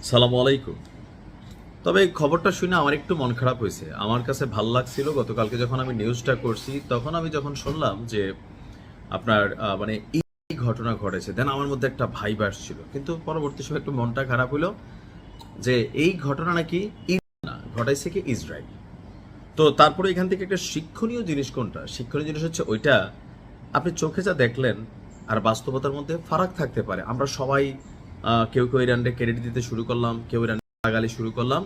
সালামু আলাইকুম। তবে খবরটা শুনে আমার একটু মন খারাপ হয়েছে। আমার কাছে ভাল লাগছিল গতকালকে যখন আমি নিউজটা করছি, তখন আমি যখন শুনলাম যে আপনার মানে এই ঘটনা ঘটেছে, দেন আমার মধ্যে একটা ভাইব আসছিল। কিন্তু পরবর্তী সময় একটু মনটা খারাপ হলো যে এই ঘটনা নাকি ইরান না, ঘটাইছে কি ইসরায়েল। তো তারপরে এখান থেকে একটা শিক্ষণীয় জিনিস কোনটা? শিক্ষণীয় জিনিস হচ্ছে ওইটা আপনি চোখে যা দেখলেন আর বাস্তবতার মধ্যে ফারাক থাকতে পারে। আমরা সবাই কেউ কেউ ইরানকে ক্রেডিট দিতে শুরু করলাম, কেউ ইরান গালাগালি শুরু করলাম,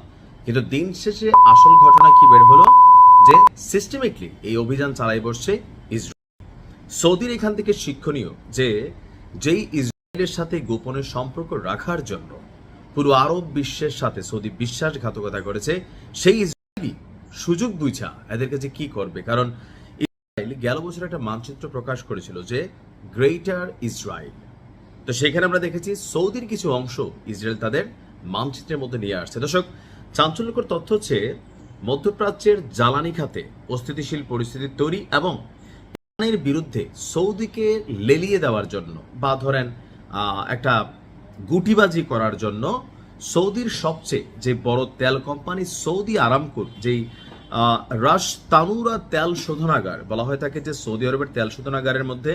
কিন্তু দিন শেষে আসল ঘটনা কি বের হলো যে সিস্টেমেটিকলি এই অভিযান চালাই বসছে ইসরায়েল। সৌদির এখান থেকে শিক্ষণীয় যে যেই ইসরায়েলের সাথে গোপনে সম্পর্ক রাখার জন্য পুরো আরব বিশ্বের সাথে সৌদি বিশ্বাসঘাতকতা করেছে, সেই ইসরায়েলি সুযোগ বুঝা এদেরকে যে কি করবে। কারণ ইসরায়েল গেল বছর একটা মানচিত্র প্রকাশ করেছিল যে গ্রেটার ইসরায়েল। তো সেখানে আমরা দেখেছি সৌদির কিছু অংশ ইসরায়েল তাদের মানচিত্রের মধ্যে নিয়ে আসছে। দর্শক, চাঞ্চল্যকর তথ্য হচ্ছে মধ্যপ্রাচ্যের জ্বালানি খাতে অস্থিতিশীল পরিস্থিতি তৈরি এবং ইরানের বিরুদ্ধে সৌদিকে লেলিয়ে দেওয়ার জন্য বা ধরেন একটা গুটিবাজি করার জন্য সৌদির সবচেয়ে যে বড় তেল কোম্পানি সৌদি আরামকোর, যেই রাশ তানুরা তেল শোধনাগার বলা হয় থাকে, যে সৌদি আরবের তেল শোধনাগারের মধ্যে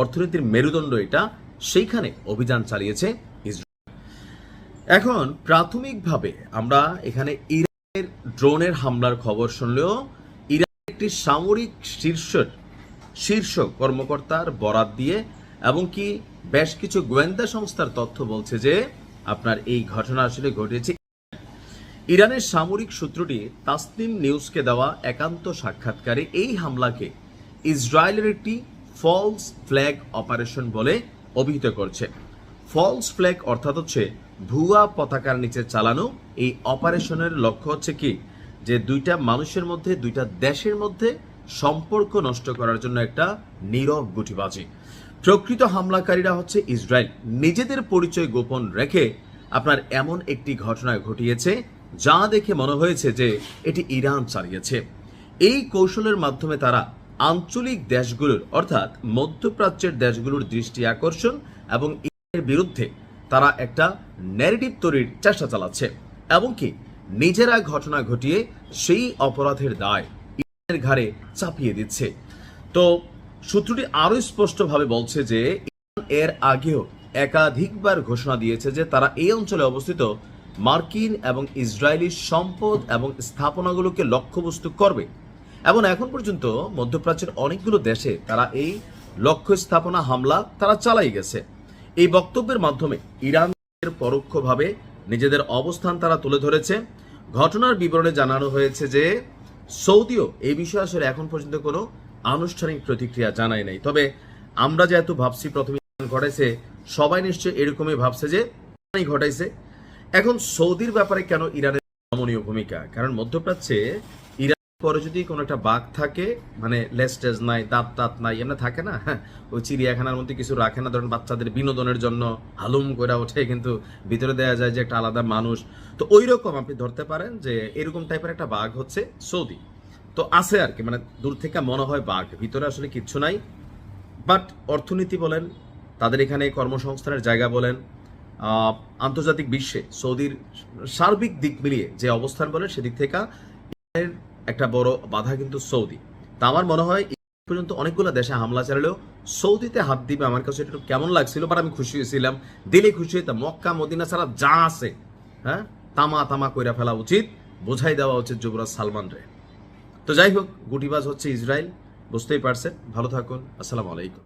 অর্থনীতির মেরুদণ্ড এটা, সেইখানে অভিযান চালিয়েছে ইসরায়েল। এখন প্রাথমিকভাবে আমরা এখানে ইরানের ড্রোনের হামলার খবর শুনলেও ইরানের একটি সামরিক শীর্ষ কর্মকর্তার বরাত দিয়ে এবং কি বেশ কিছু গোয়েন্দা সংস্থার তথ্য বলছে যে আপনার এই ঘটনা আসলে ঘটেছে। ইরানের সামরিক সূত্রটি তাসনিম নিউজকে দেওয়া একান্ত সাক্ষাৎকারে এই হামলাকে ইসরায়েলের একটি ফলস ফ্ল্যাগ অপারেশন বলে অভিহিত করছে। ফলস ফ্ল্যাগ অর্থাৎ হচ্ছে ভুয়া পতাকার নিচে চালানো এই অপারেশনের লক্ষ্য হচ্ছে কি, যে দুইটা মানুষের মধ্যে, দুইটা দেশের মধ্যে সম্পর্ক নষ্ট করার জন্য একটা নীরব গুটিবাজি। প্রকৃত হামলাকারীরা হচ্ছে ইসরায়েল নিজেদের পরিচয় গোপন রেখে আপনার এমন একটি ঘটনা ঘটিয়েছে যা দেখে মনে হয়েছে যে এটি ইরান চালিয়েছে। এই কৌশলের মাধ্যমে তারা আঞ্চলিক দেশগুলোর অর্থাৎ মধ্যপ্রাচ্যের দেশগুলোর দৃষ্টি আকর্ষণ এবং ইরানের বিরুদ্ধে তারা একটা ন্যারেটিভ তৈরির চেষ্টা চালাচ্ছে এবং কি নিজেরা ঘটনা ঘটিয়ে সেই অপরাধের দায় ইরানের ঘাড়ে চাপিয়ে দিচ্ছে। তো সূত্রটি আরো স্পষ্টভাবে বলছে যে ইরান এর আগেও একাধিকবার ঘোষণা দিয়েছে যে তারা এই অঞ্চলে অবস্থিত মার্কিন এবং ইসরায়েলি সম্পদ এবং স্থাপনাগুলোকে লক্ষ্যবস্তু করবে এবং এখন পর্যন্ত মধ্যপ্রাচ্যের অনেকগুলো দেশে তারা এই লক্ষ্য স্থাপনা হামলা তারা চালাই গেছে। এই বক্তব্যের মাধ্যমে ইরানের পরোক্ষভাবে নিজেদের অবস্থান তারা তুলে ধরেছে। ঘটনার বিবরণে জানানো হয়েছে যে সৌদিও এই বিষয়ে আসলে এখন পর্যন্ত কোনো আনুষ্ঠানিক প্রতিক্রিয়া জানায় নাই। তবে আমরা যেহেতু ভাবছি প্রথমে ঘটাইছে, সবাই নিশ্চয়ই এরকমই ভাবছে যে ঘটাইছে। এখন সৌদির ব্যাপারে কেন ইরানের নমনীয় ভূমিকা? কারণ মধ্যপ্রাচ্যে ইরান পরে যদি কোনো একটা বাঘ থাকে, মানে লেস্টেজ নাই, দাঁত নাই, এমনি থাকে না, ওই চিড়িয়াখানার মধ্যে কিছু রাখে না, ধরেন বাচ্চাদের বিনোদনের জন্য হালুম করে ওঠে, কিন্তু ভিতরে দেয়া যায় যে একটা আলাদা মানুষ। তো ওই রকম আপনি ধরতে পারেন যে এরকম টাইপের একটা বাঘ হচ্ছে সৌদি। তো আছে আর কি, মানে দূর থেকে মনে হয় বাঘ, ভিতরে আসলে কিচ্ছু নাই। বাট অর্থনীতি বলেন, তাদের এখানে কর্মসংস্থানের জায়গা বলেন, আন্তর্জাতিক বিশ্বে সৌদির সার্বিক দিক মিলিয়ে যে অবস্থান বলেন, সেদিক থেকে একটা বড় বাধা কিন্তু সৌদি। তা আমার মনে হয় পর্যন্ত অনেকগুলো দেশে হামলা চালালেও সৌদিতে হাত দিবে, আমার কাছে একটু কেমন লাগছিল। বাট আমি খুশি হয়েছিলাম, দিলে খুশি হইতাম। মক্কা মদিনা ছাড়া যা আছে, হ্যাঁ, তামা কইরা ফেলা উচিত, বোঝাই দেওয়া উচিত যুবরাজ সালমান রে। তো যাই হোক, গুটিবাজ হচ্ছে ইসরায়েল, বুঝতেই পারছেন। ভালো থাকুন, আসসালামু আলাইকুম।